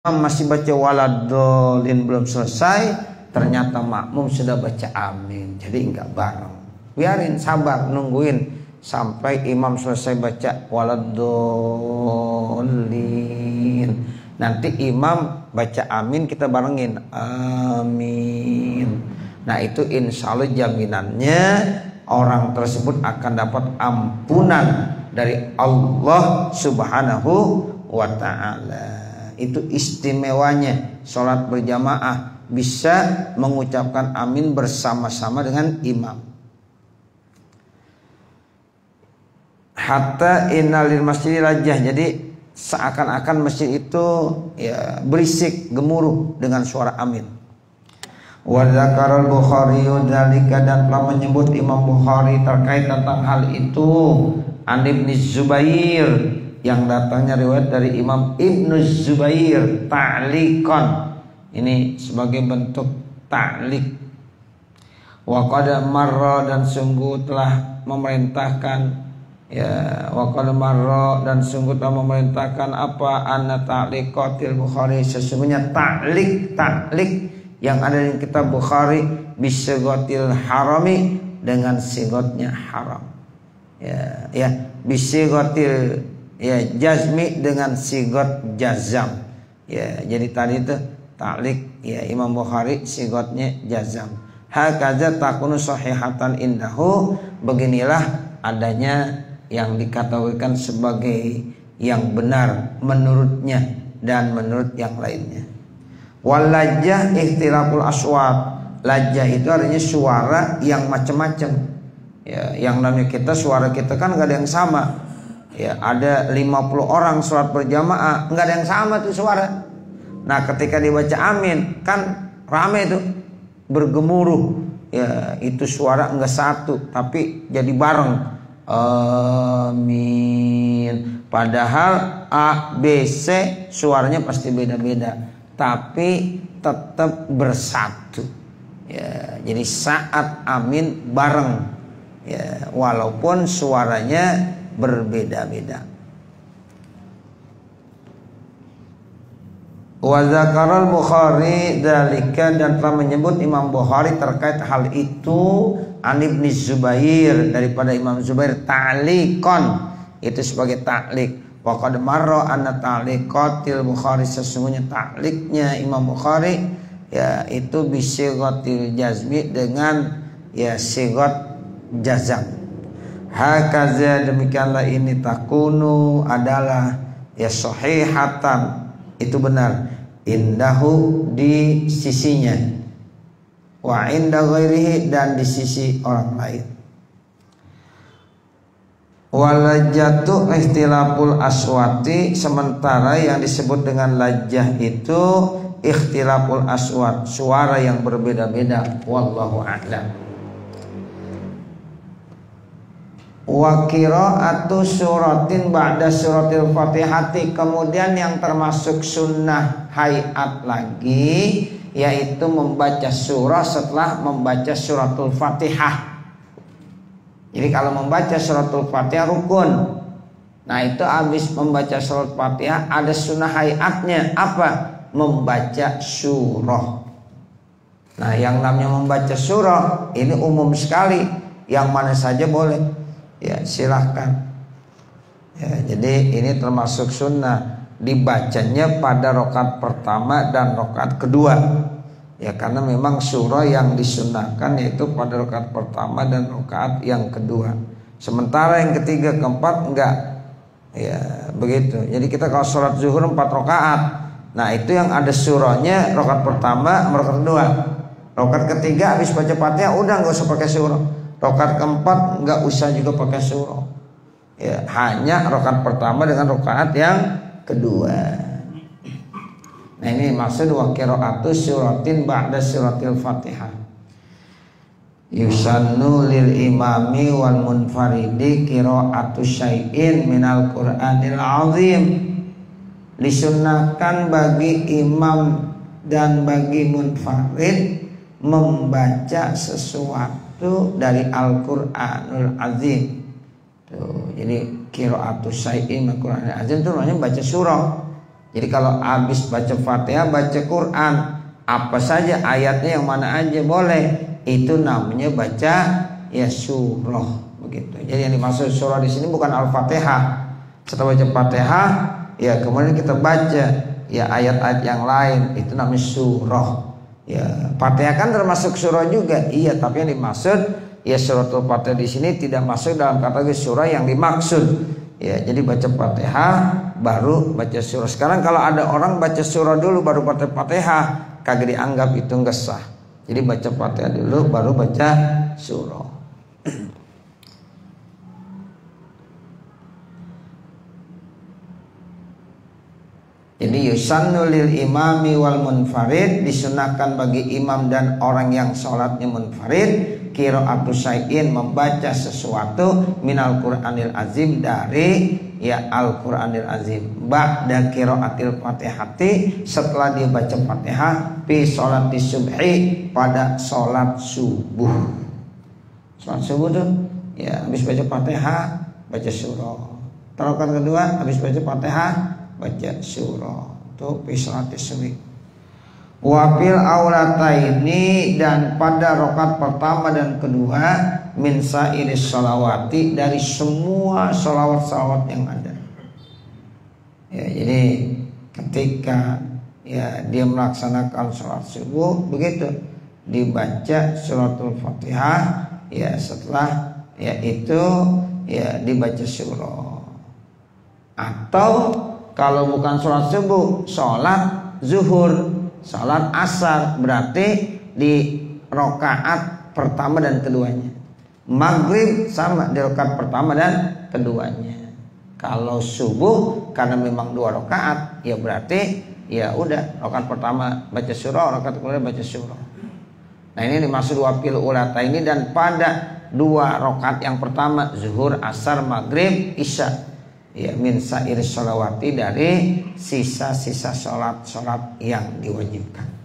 masih baca waladolin belum selesai, ternyata makmum sudah baca amin, jadi enggak bareng. Biarin, sabar, nungguin sampai imam selesai baca waladolin. Nanti imam baca amin, kita barengin amin. Nah itu insya Allah jaminannya orang tersebut akan dapat ampunan dari Allah Subhanahu wa ta'ala. Itu istimewanya sholat berjamaah, bisa mengucapkan amin bersama-sama dengan imam. Hatta innalil masjid lajah, jadi seakan-akan masjid itu ya berisik, gemuruh dengan suara amin. Wa dzakarul Bukhari dzalika, dan telah menyebut Imam Bukhari terkait tentang hal itu an Ibnu Zubair, yang datangnya riwayat dari Imam Ibnu Zubair ta'liqan, ini sebagai bentuk ta'liq. Wa qad marra, dan sungguh telah memerintahkan, ya wa qad marra, dan sungguh telah memerintahkan apa anna ta'liqatil Bukhari, sesungguhnya ta'liq yang ada di kitab Bukhari bisigotil harami, dengan sigotnya haram, ya bisigotil ya jazmi, dengan sigot jazam, ya jadi tadi itu ta'liq ya Imam Bukhari sigotnya jazam. Hakaza takunu sahihatan indahu, beginilah adanya yang dikategorikan sebagai yang benar menurutnya dan menurut yang lainnya. Wal lajjah ikhtilaful aswat, lajjah itu artinya suara yang macam-macam, ya yang namanya kita, suara kita kan gak ada yang sama. Ya, ada 50 orang sholat berjamaah, nggak ada yang sama tuh suara. Nah ketika dibaca amin kan rame tuh, bergemuruh, ya itu suara enggak satu tapi jadi bareng amin. Padahal A, B, C suaranya pasti beda-beda, tapi tetap bersatu, ya jadi saat amin bareng, ya walaupun suaranya berbeda-beda. Wa dzakaral Bukhari dzalika, dan telah menyebut Imam Bukhari terkait hal itu an Ibnu Zubair, daripada Imam Zubair ta'liqan, itu sebagai ta'liq. Wa qad marra anna ta'liqatil Bukhari, sesungguhnya ta'liqnya Imam Bukhari ya itu bisighatil jazmi, dengan ya sigot jazam. Hakaza, demikianlah ini takunu adalah ya sahihatan, itu benar, indahu di sisinya, wa inda ghairihi, dan di sisi orang lain. Walajatu ikhtilaful aswati, sementara yang disebut dengan lajjah itu ikhtilaful aswat, suara yang berbeda-beda. Wallahu a'lam. Wa qira'atu suratin ba'da suratil Fatihati, kemudian yang termasuk sunnah hayat lagi yaitu membaca surah setelah membaca suratul Fatihah. Jadi kalau membaca suratul Fatihah rukun. Nah itu habis membaca suratul Fatihah ada sunnah hayatnya, apa? Membaca surah. Nah yang namanya membaca surah ini umum sekali, yang mana saja boleh. Ya silahkan, ya, jadi ini termasuk sunnah, dibacanya pada rakaat pertama dan rakaat kedua, ya karena memang surah yang disunnahkan yaitu pada rakaat pertama dan rakaat yang kedua. Sementara yang ketiga keempat enggak, ya begitu. Jadi kita kalau sholat zuhur 4 rakaat, nah itu yang ada surahnya rakaat pertama rakaat kedua. Rakaat ketiga habis baca Fatihah udah nggak usah pakai surah. Rakaat keempat nggak usah juga pakai surah, ya hanya rakaat pertama dengan rakaat yang kedua. Nah ini maksud wa qira'atu suratin ba'da suratil Fatihah. Yusannu lil imami wal munfaridi qira'atu syai'in minal Qur'anil azim, disunnahkan bagi imam dan bagi munfarid membaca sesuatu dari Al-Qur'anul Azim. Tuh, jadi qira'atus syai'in Al-Qur'anul Azim itu namanya baca surah. Jadi kalau habis baca Fatihah baca Quran, apa saja ayatnya yang mana aja boleh, itu namanya baca ya surah begitu. Jadi yang dimaksud surah di sini bukan Al-Fatihah. Setelah baca Fatihah, ya kemudian kita baca ya ayat-ayat yang lain, itu namanya surah. Ya, Fatihah kan termasuk surah juga, iya, tapi yang dimaksud ya suratul Fatihah di sini tidak masuk dalam kategori surah yang dimaksud. Ya, jadi baca Fatihah baru baca surah. Sekarang kalau ada orang baca surah dulu baru baca Fatihah, kagak dianggap itu nggak sah. Jadi baca Fatihah dulu baru baca surah. Jadi yusannu lil imami wal munfarid, disunahkan bagi imam dan orang yang sholatnya munfarid, qiraatu syai'in, membaca sesuatu minal Qur'anil azim, dari ya Al-Qur'anil azim, ba'da qiraatil Fatihati, setelah dia baca Fatihah, fi sholati subhi, pada sholat subuh. Sholat subuh tuh ya habis baca Fatihah baca surah. Rakaat kedua habis baca Fatihah baca surah, tuh fi sholati subhi. Wafil aulataini, dan pada rakaat pertama dan kedua, min sa'iris sholawati, dari semua sholawat-sholawat yang ada. Ya, jadi ketika ya dia melaksanakan sholat subuh begitu, dibaca suratul Fatihah, ya setelah ya itu ya dibaca surah. Atau kalau bukan sholat subuh, sholat zuhur, sholat asar, berarti di rakaat pertama dan keduanya. Maghrib sama, di rakaat pertama dan keduanya. Kalau subuh karena memang 2 rakaat, ya berarti ya udah rakaat pertama baca surah, rakaat kedua baca surah. Nah ini dimaksud wafil ulata ini, dan pada 2 rakaat yang pertama zuhur, asar, maghrib, isya, ya min sairis sholawati, dari sisa-sisa sholat-sholat yang diwajibkan.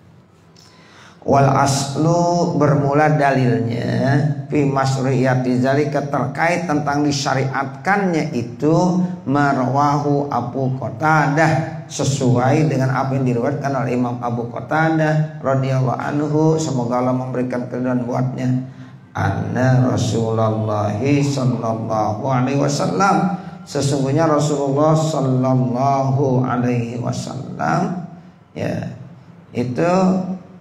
Wal aslu, bermula dalilnya fi masruiyati zalika, terkait tentang disyariatkannya itu, marwahu Abu Qatadah, sesuai dengan apa yang diriwayatkan oleh Imam Abu Qatadah radhiyallahu anhu, semoga Allah memberikan keridhaan buatnya, anna Rasulullah sallallahu alaihi wasallam, sesungguhnya Rasulullah sallallahu alaihi wasallam ya itu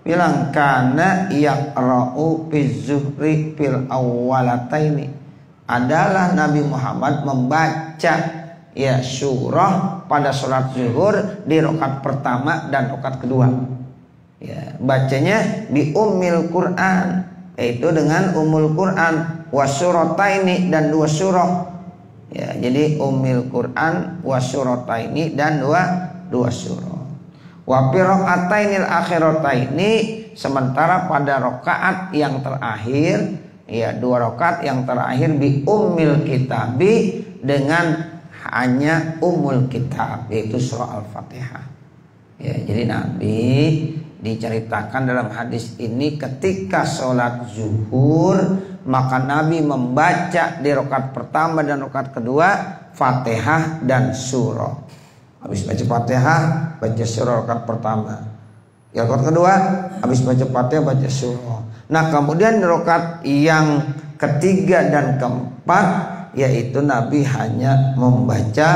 bilang, kana yaqra'u fi zuhri fil awwalataini, adalah Nabi Muhammad membaca ya surah pada sholat zuhur di rakaat pertama dan rakaat kedua. Ya, bacanya bi ummil Quran, yaitu dengan ummul Quran, wasurataini, dan 2 surah. Ya, jadi ummil Quran wasurataini, dan 2 surah. Wa fi rakaatainil akhirataini, sementara pada rakaat yang terakhir, ya 2 rakaat yang terakhir, bi ummil kitabi, dengan hanya ummul kitab, yaitu surah Al-Fatihah. Ya, jadi Nabi diceritakan dalam hadis ini ketika sholat zuhur, maka Nabi membaca di rakaat pertama dan rakaat kedua Fatihah dan surah. Habis baca Fatihah baca surah rakaat pertama, ya rakaat kedua habis baca Fatihah baca surah. Nah kemudian rakaat yang ketiga dan keempat, yaitu Nabi hanya membaca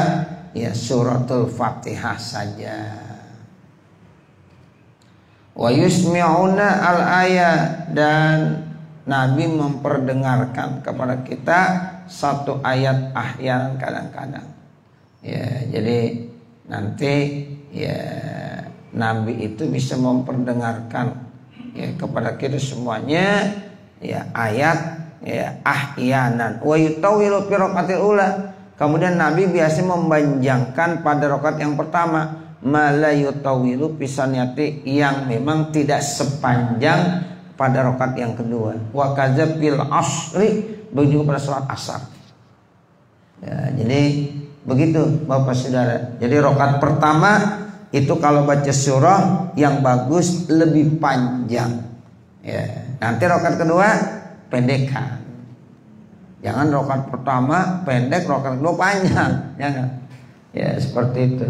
ya suratul Fatihah saja. Wa yusmi'una al-ayat, dan Nabi memperdengarkan kepada kita 1 ayat ahyan, kadang-kadang. Ya, jadi nanti ya Nabi itu bisa memperdengarkan ya kepada kita semuanya ya ayat ya ahyanan. Wa yutawilu fi raqatil ula, kemudian Nabi biasa memanjangkan pada rakaat yang pertama, mala yutawilu pisaniyati, yang memang tidak sepanjang pada rakaat yang kedua. Wa kadzabil asri, begitu pada salat asar. Ya, jadi begitu Bapak Saudara. Jadi rakaat pertama itu kalau baca surah yang bagus lebih panjang. Ya, nanti rakaat kedua pendekkan. Jangan rakaat pertama pendek, rakaat kedua panjang. Jangan. Ya seperti itu.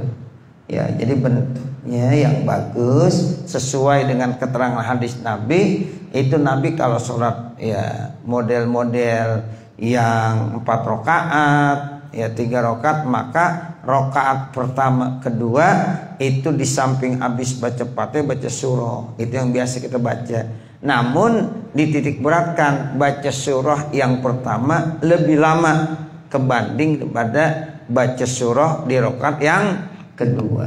Ya, jadi bentuknya yang bagus sesuai dengan keterangan hadis Nabi. Itu Nabi kalau sholat ya model-model yang 4 rakaat, ya 3 rakaat, maka rakaat pertama kedua itu di samping habis baca Fatihah baca surah. Itu yang biasa kita baca. Namun dititik beratkan baca surah yang pertama lebih lama kebanding daripada baca surah di rakaat yang kedua.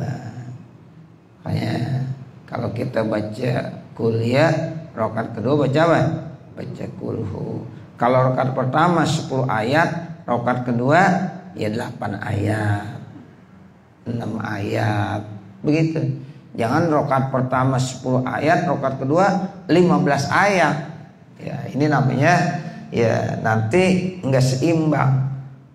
Makanya kalau kita baca kuliah rakaat kedua baca apa? Baca kulhu. Kalau rakaat pertama 10 ayat, rakaat kedua ya 8 ayat, 6 ayat, begitu. Jangan rakaat pertama 10 ayat, rakaat kedua 15 ayat. Ya, ini namanya ya nanti enggak seimbang.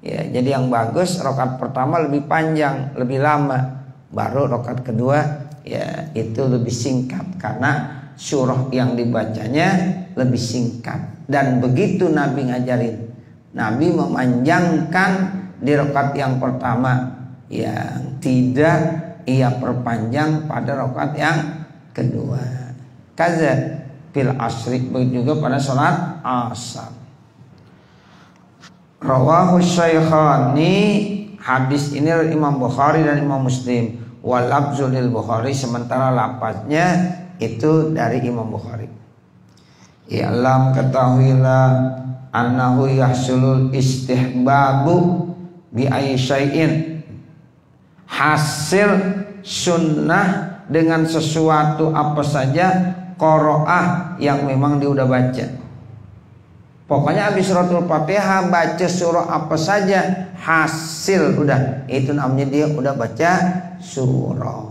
Ya, jadi yang bagus rakaat pertama lebih panjang, lebih lama. Baru rakaat kedua ya itu lebih singkat karena surah yang dibacanya lebih singkat. Dan begitu Nabi ngajarin. Nabi memanjangkan di rakaat yang pertama, yang tidak ia perpanjang pada rakaat yang kedua. Kaza fil asri, begitu juga pada salat asar. Rawahu Syaikhani, hadis ini dari Imam Bukhari dan Imam Muslim. Wal lafzul lil Bukhari, sementara lafaznya itu dari Imam Bukhari. I'lam, ketahuilah annahu yahsulul istihbabu bi ayyi syai'in, hasil sunnah dengan sesuatu apa saja qiraah yang memang dia udah baca. Pokoknya habis suratul Fatihah baca surah apa saja hasil udah, itu namanya dia udah baca surah.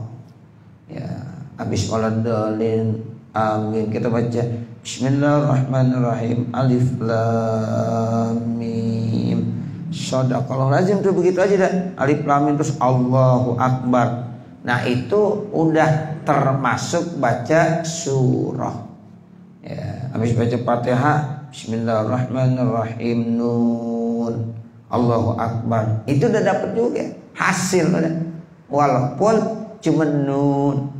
Ya, habis waladhalin amin kita baca Bismillahirrahmanirrahim alif lam mim shadaqallahu lazim, tuh begitu aja dah, alif lam mim terus Allahu akbar. Nah itu udah termasuk baca surah. Ya, habis baca Fatihah Bismillahirrahmanirrahim nun Allahu akbar, itu udah dapat juga hasil udah. Walaupun cuma nun,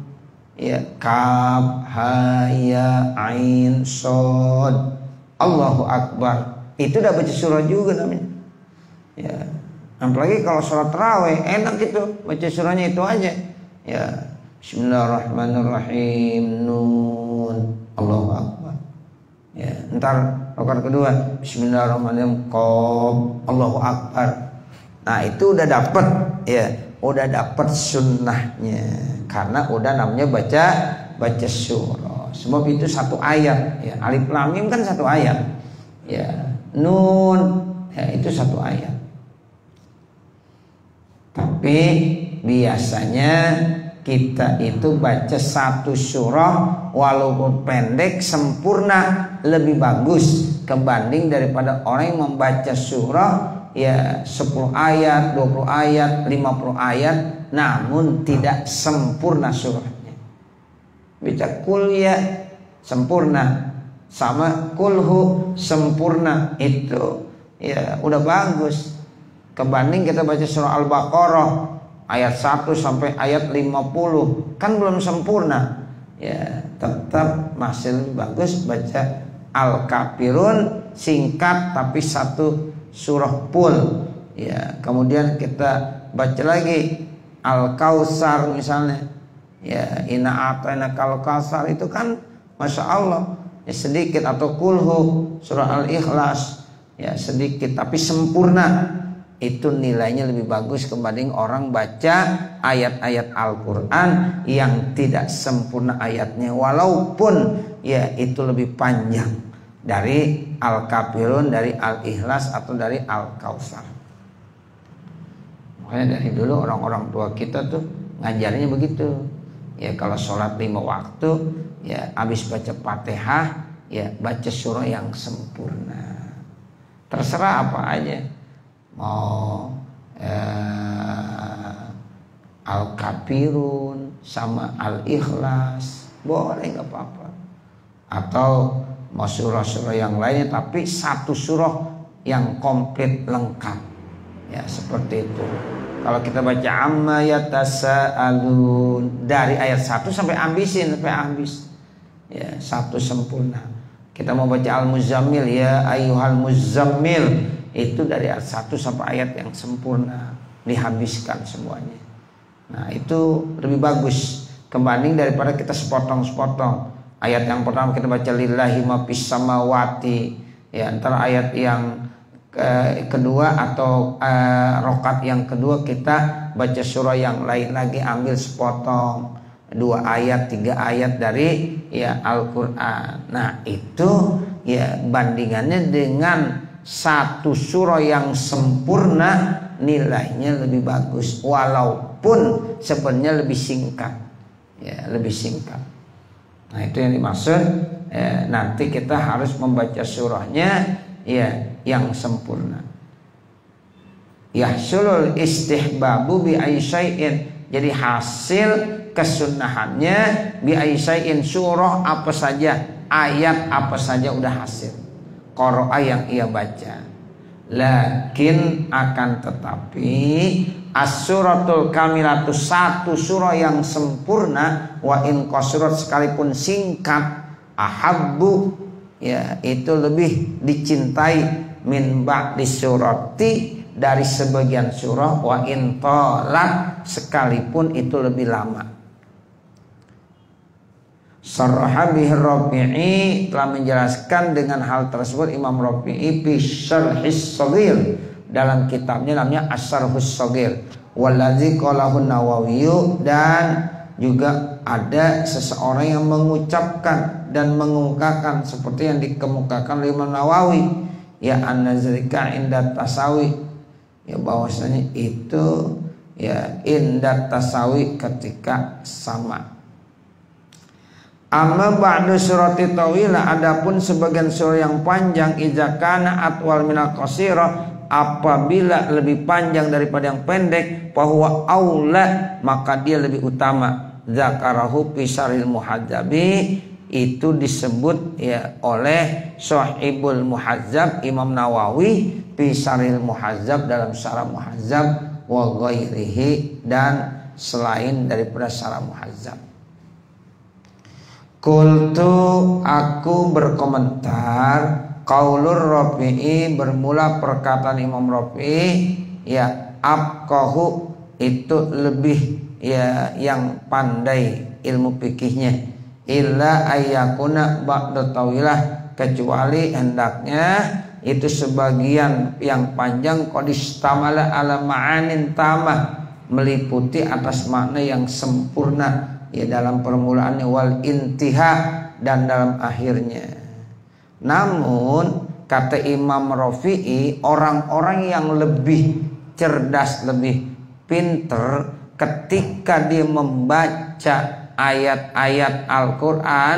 ya kaf ha ya ain shad Allahu akbar, itu udah baca surah juga namanya. Ya, apalagi kalau sholat tarawih enak itu baca surahnya itu aja. Ya, Bismillahirrahmanirrahim nun Allahu akbar. Ya, ntar rakaat kedua Bismillahirrahmanirrahim qaf Allahu akbar. Nah itu udah dapat, ya udah dapat sunnahnya karena udah namanya baca surah. Sebab itu satu ayat, ya alif lam mim kan satu ayat, ya nun ya itu satu ayat. Tapi biasanya kita itu baca satu surah walaupun pendek sempurna lebih bagus kebanding daripada orang yang membaca surah ya 10 ayat, 20 ayat, 50 ayat namun tidak sempurna surahnya. Baca kul ya sempurna, sama kulhu sempurna, itu ya udah bagus kebanding kita baca surah Al-Baqarah ayat 1 sampai ayat 50 kan belum sempurna. Ya tetap masih lebih bagus baca Al-Kafirun singkat tapi satu surah full. Ya kemudian kita baca lagi Al-Kautsar misalnya, ya Inna a'tainaka Al-Kautsar itu kan Masya Allah ya sedikit, atau kulhu surah Al-Ikhlas ya sedikit tapi sempurna. Itu nilainya lebih bagus kebanding orang baca ayat-ayat Al-Quran yang tidak sempurna ayatnya walaupun ya itu lebih panjang dari Al-Kafirun, dari Al-Ikhlas atau dari Al-Kautsar. Makanya dari dulu orang-orang tua kita tuh ngajarnya begitu. Ya kalau sholat 5 waktu ya habis baca Fatihah ya baca surah yang sempurna. Terserah apa aja. Mau Al-Kafirun sama Al-Ikhlas boleh nggak apa-apa, atau mau surah-surah yang lainnya tapi satu surah yang komplit lengkap ya seperti itu. Kalau kita baca amma yatasaalun dari ayat 1 sampai habisin sampai habis. Ya, 1 sempurna. Kita mau baca Al-Muzammil ya ayyuhal muzammil, itu dari ayat 1 sampai ayat yang sempurna, dihabiskan semuanya. Nah, itu lebih bagus kembanding daripada kita sepotong-sepotong. Ayat yang pertama kita baca lillahi ma fis samawati, ya antara ayat yang kedua atau rokat yang kedua kita baca surah yang lain lagi, ambil sepotong 2 ayat 3 ayat dari ya Al-Quran. Nah itu ya bandingannya dengan 1 surah yang sempurna, nilainya lebih bagus walaupun sebenarnya lebih singkat, ya lebih singkat. Nah itu yang dimaksud, nanti kita harus membaca surahnya ya yang sempurna. Yahsulul istihbabu bi aisyai'in, jadi hasil kesunahannya bi aisyai'in, surah apa saja, ayat apa saja udah hasil qiraah yang ia baca. Lakin akan tetapi as-suratul kamilatu, 1 surah yang sempurna, wa in qasurat, sekalipun singkat, ahabbu, ya itu lebih dicintai, min ba'di surati, dari sebagian surah, wa in talat, sekalipun itu lebih lama. Sarraha bihi Rafi'i, telah menjelaskan dengan hal tersebut Imam Rafi'i fi Syarhis Shaghir, dalam kitabnya namanya As-Syarhus Shaghir. Wallazi qalahu Nawawi, dan juga ada seseorang yang mengucapkan dan mengungkapkan seperti yang dikemukakan oleh Imam Nawawi, ya an-nazrika inda tasawi, ya bahwasanya itu ya inda tasawi ketika sama. Amma ba'du surati tawilah, adapun sebagian surah yang panjang, idza kana atwal minal qasirah, apabila lebih panjang daripada yang pendek, bahwa aula, maka dia lebih utama. Zakarahu fi Syarhil Muhadzabi, itu disebut ya oleh Shahibul Muhadzab Imam Nawawi fi Syarhil Muhadzab, dalam Syarah Muhadzab, wa ghairihi, dan selain daripada Syarah Muhadzab. Qultu, aku berkomentar, qaulur Rafi'i, bermula perkataan Imam Rafi'i, ya abqahu, itu lebih ya yang pandai ilmu fikihnya, illa ayyakuna ba'da tawilah, kecuali hendaknya itu sebagian yang panjang qadistamala ala ma'anin tamah, meliputi atas makna yang sempurna, ya dalam permulaannya, wal intiha, dan dalam akhirnya. Namun kata Imam Rafi'i, orang-orang yang lebih cerdas, lebih pinter, ketika dia membaca ayat-ayat Al-Quran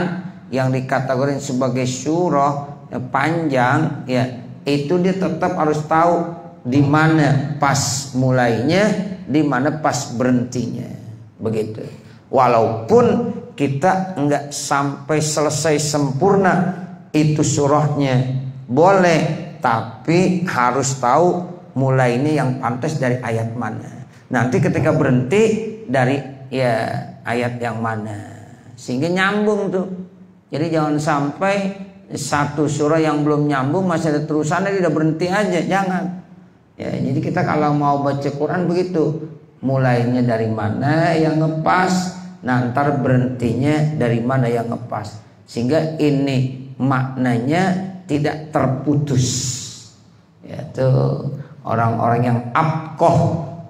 yang dikategorikan sebagai surah panjang, ya itu dia tetap harus tahu di mana pas mulainya, di mana pas berhentinya, begitu. Walaupun kita enggak sampai selesai sempurna itu surahnya, boleh, tapi harus tahu mulainya yang pantas dari ayat mana, nanti ketika berhenti dari ya ayat yang mana, sehingga nyambung tuh. Jadi jangan sampai 1 surah yang belum nyambung masih ada terusannya, dia udah berhenti aja, jangan. Ya, jadi kita kalau mau baca Quran begitu, mulainya dari mana yang ngepas, nah ntar berhentinya dari mana yang ngepas, sehingga ini maknanya tidak terputus. Ya tuh orang-orang yang abqah,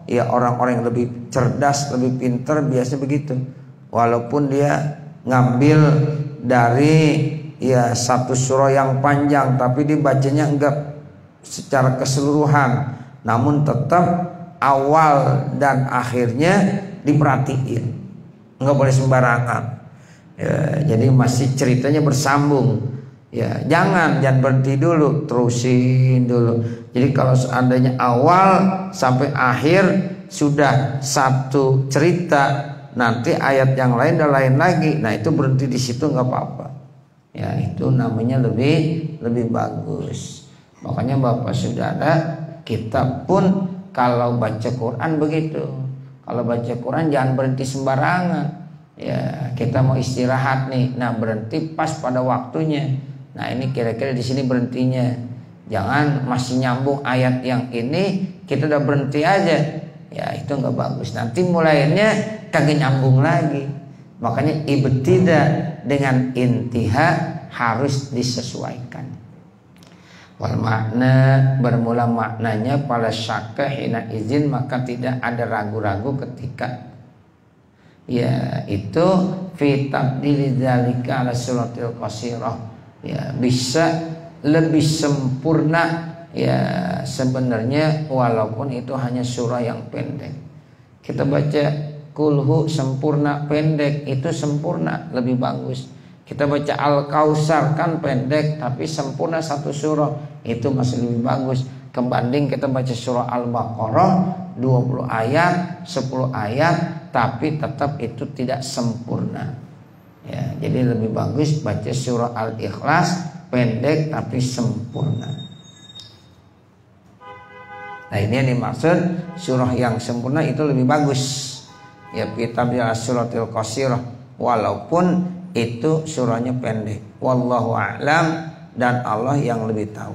ya orang-orang yang lebih cerdas, lebih pintar, biasa begitu. Walaupun dia ngambil dari ya 1 surah yang panjang, tapi dibacanya enggak secara keseluruhan, namun tetap awal dan akhirnya diperhatiin, enggak boleh sembarangan. Ya, jadi masih ceritanya bersambung. Ya, jangan berhenti dulu, terusin dulu. Jadi kalau seandainya awal sampai akhir sudah 1 cerita, nanti ayat yang lain dan lain lagi, nah itu berhenti di situ nggak apa-apa. Ya, itu namanya lebih bagus. Makanya Bapak Saudara, kita pun kalau baca Quran begitu. Kalau baca Quran jangan berhenti sembarangan. Ya, kita mau istirahat nih. Nah, berhenti pas pada waktunya. Nah, ini kira-kira di sini berhentinya. Jangan masih nyambung ayat yang ini kita udah berhenti aja. Ya, itu nggak bagus. Nanti mulainya kagak nyambung lagi. Makanya ibtida dengan intiha harus disesuaikan. Wal makna bermula maknanya pada syakka hina izin, maka tidak ada ragu-ragu ketika ya itu fi tabdili dzalika ala suratil qasirah. Ya, bisa lebih sempurna ya sebenarnya walaupun itu hanya surah yang pendek. Kita baca kulhu sempurna pendek, itu sempurna lebih bagus. Kita baca Al-Kautsar kan pendek tapi sempurna satu surah, itu masih lebih bagus kebanding kita baca surah Al-Baqarah 20 ayat, 10 ayat tapi tetap itu tidak sempurna. Ya, jadi lebih bagus baca surah Al-Ikhlas pendek tapi sempurna. Nah, ini yang dimaksud surah yang sempurna itu lebih bagus. Ya, kita bilang suratil qasirah walaupun itu surahnya pendek. Wallahu a'lam, dan Allah yang lebih tahu.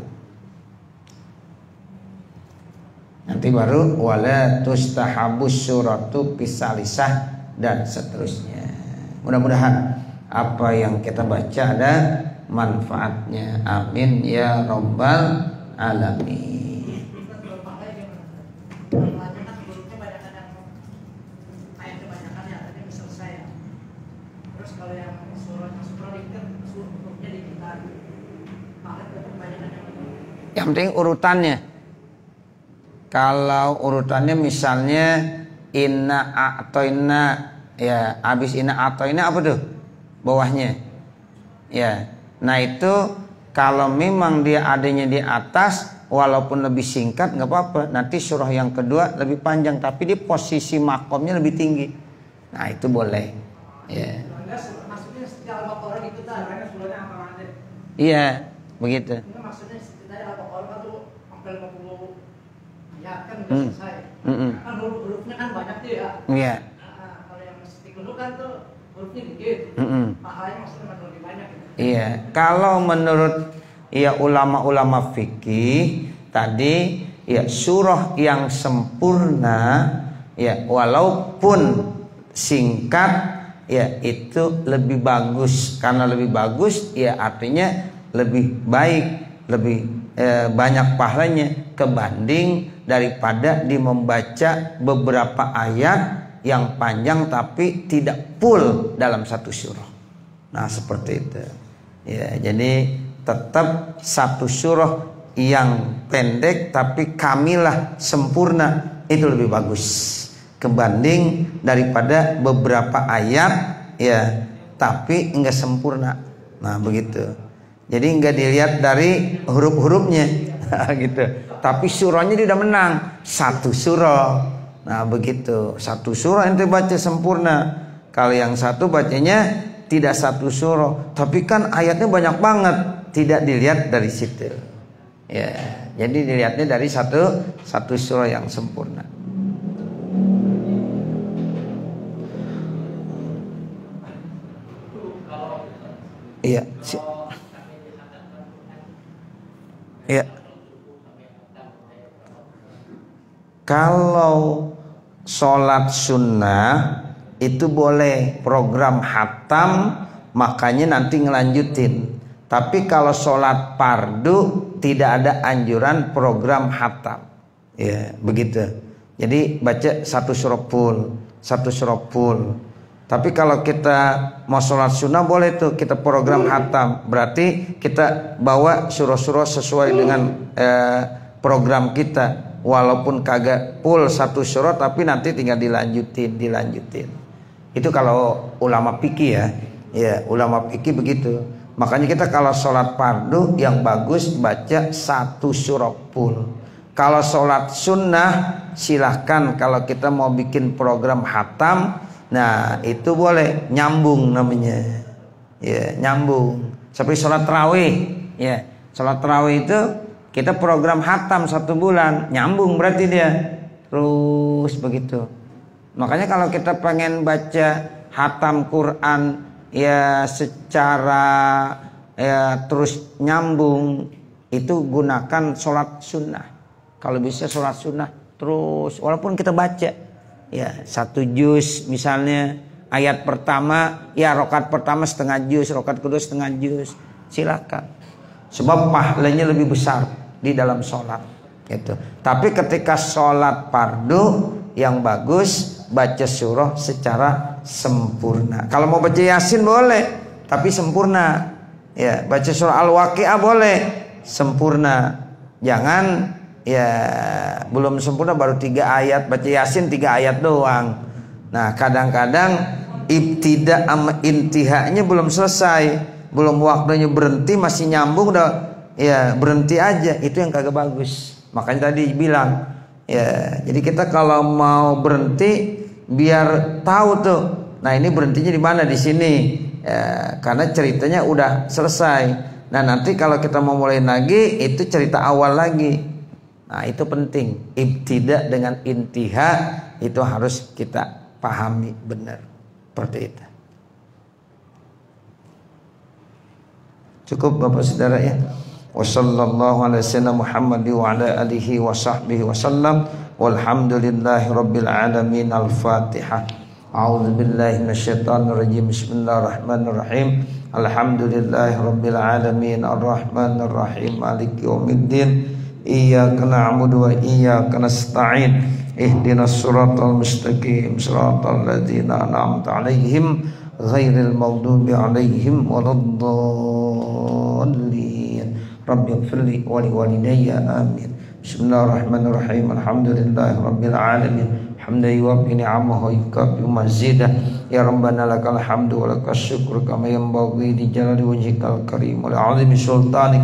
Nanti baru wala tustahabus suratu pisalisah dan seterusnya. Mudah-mudahan apa yang kita baca ada manfaatnya. Amin ya rabbal alamin. Yang penting urutannya. Kalau urutannya misalnya inna a'toina, ya habis inna a'toina apa tuh bawahnya, ya. Nah itu kalau memang dia adanya di atas walaupun lebih singkat nggak apa-apa. Nanti surah yang kedua lebih panjang tapi di posisi makomnya lebih tinggi. Nah itu boleh, ya. Maksudnya secara Al-Baqarah itu surahnya apa aja? Iya begitu. Maksudnya Al-Baqarah itu hampir 50 ayat kan udah selesai. Kan hurufnya kan banyak tuh ya. Iya. Kalau yang stick dulu kan tuh hurufnya dikit. Pahalanya maksudnya lebih banyak gitu. Iya. Kalau menurut ya ulama-ulama fikih tadi ya surah yang sempurna ya walaupun singkat ya itu lebih bagus. Karena lebih bagus ya artinya lebih baik, lebih banyak pahalanya kebanding daripada di membaca beberapa ayat yang panjang tapi tidak full dalam satu surah. Nah seperti itu ya. Jadi tetap satu surah yang pendek tapi kamilah sempurna itu lebih bagus kebanding daripada beberapa ayat ya tapi enggak sempurna. Nah begitu. Jadi enggak dilihat dari huruf-hurufnya gitu. Tapi surahnya dia udah menang satu surah. Nah begitu, satu surah ente baca sempurna. Kalau yang satu bacanya tidak satu surah, tapi kan ayatnya banyak banget. Tidak dilihat dari situ. Ya, jadi dilihatnya dari satu surah yang sempurna. Iya. Iya. Kalau sholat sunnah itu boleh program hatam, makanya nanti ngelanjutin. Tapi kalau sholat fardu tidak ada anjuran program hatam. Ya begitu. Jadi baca satu surah full. Tapi kalau kita mau sholat sunnah boleh tuh kita program hatam. Berarti kita bawa surah-surah sesuai dengan program kita. Walaupun kagak full satu surah tapi nanti tinggal dilanjutin. Itu kalau ulama fikih ya. Ya, ulama fikih begitu. Makanya kita kalau sholat fardu yang bagus baca satu surah full. Kalau sholat sunnah silahkan kalau kita mau bikin program hatam, nah itu boleh nyambung namanya. Ya, nyambung. Seperti sholat tarawih. Ya, sholat tarawih itu kita program hatam 1 bulan, nyambung berarti dia. terus begitu. Makanya kalau kita pengen baca hatam Quran ya secara ya terus nyambung, itu gunakan sholat sunnah. Kalau bisa sholat sunnah terus, walaupun kita baca ya 1 juz misalnya, ayat pertama ya rakaat pertama setengah juz, rakaat kedua setengah juz, silakan. Sebab pahalanya lebih besar di dalam sholat gitu. Tapi ketika sholat fardu yang bagus baca surah secara sempurna. Kalau mau baca Yasin boleh, tapi sempurna. Ya, baca surah Al-Waqiah boleh, sempurna. Jangan ya belum sempurna baru 3 ayat, baca Yasin 3 ayat doang. Nah, kadang-kadang ibtida sama intihanya belum selesai, belum waktunya berhenti, masih nyambung udah ya berhenti aja, itu yang kagak bagus. Makanya tadi bilang ya, jadi kita kalau mau berhenti biar tahu tuh, nah ini berhentinya di mana, di sini ya, karena ceritanya udah selesai. Nah nanti kalau kita mau mulai lagi itu cerita awal lagi. Nah itu penting, ibtida dengan intiha itu harus kita pahami benar seperti itu. Cukup Bapak Saudara ya. Wassallallahu ala sayyidina Muhammad wa ala alihi wa sahbihi wasallam. Walhamdulillahi rabbil alamin. Al-Fatihah. A'udzu billahi minasyaitonir rajim. Bismillahirrahmanirrahim. Alhamdulillahi rabbil alamin. Arrahmanir rahim. Maliki yaumiddin. Iyyaka na'budu wa iyyaka nasta'in. Ihdinas siratal mustaqim. Siratal ladzina an'amta 'alaihim ghairil maghdubi 'alaihim waladdallin. Rabbi ighfirli wa liwalidayya amin. Bismillahirrahmanirrahim. Alhamdulillahi rabbil alamin. Hamdan yuwaffi ni'amahu wa yukafi mazidah. Ya Rabbana lakal hamdu wa lakas syukru kama yanbaghi li jalali wajhikal karim wa li'azimi sultanik.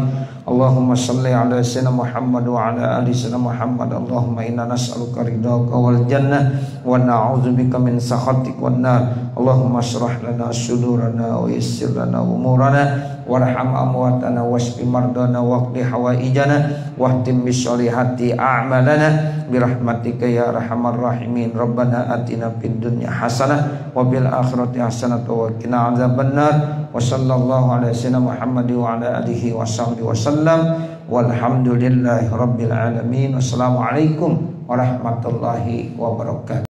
Allahumma salli ala sayyidina Muhammad wa ala ali sayyidina Muhammad. Allahumma inna nas'aluka ridhaka wal jannah wa na'udzubika min sakhatik wan nar. Allahumma shrah lana sudurana wa yassir lana umurana warham amwatana washfi mardana waqdi hawaijana wahtim bisolihati a'malana birahmatika ya arhamar rahimin. Rabbana atina fid dunya hasanah wa bil akhirati hasanah wa qina adzabannar. Wa sallallahu ala sayyidina Muhammad wa ala alihi wa sahbihi wasallam. Walhamdulillahi rabbil alamin. Wassalamualaikum warahmatullahi wabarakatuh.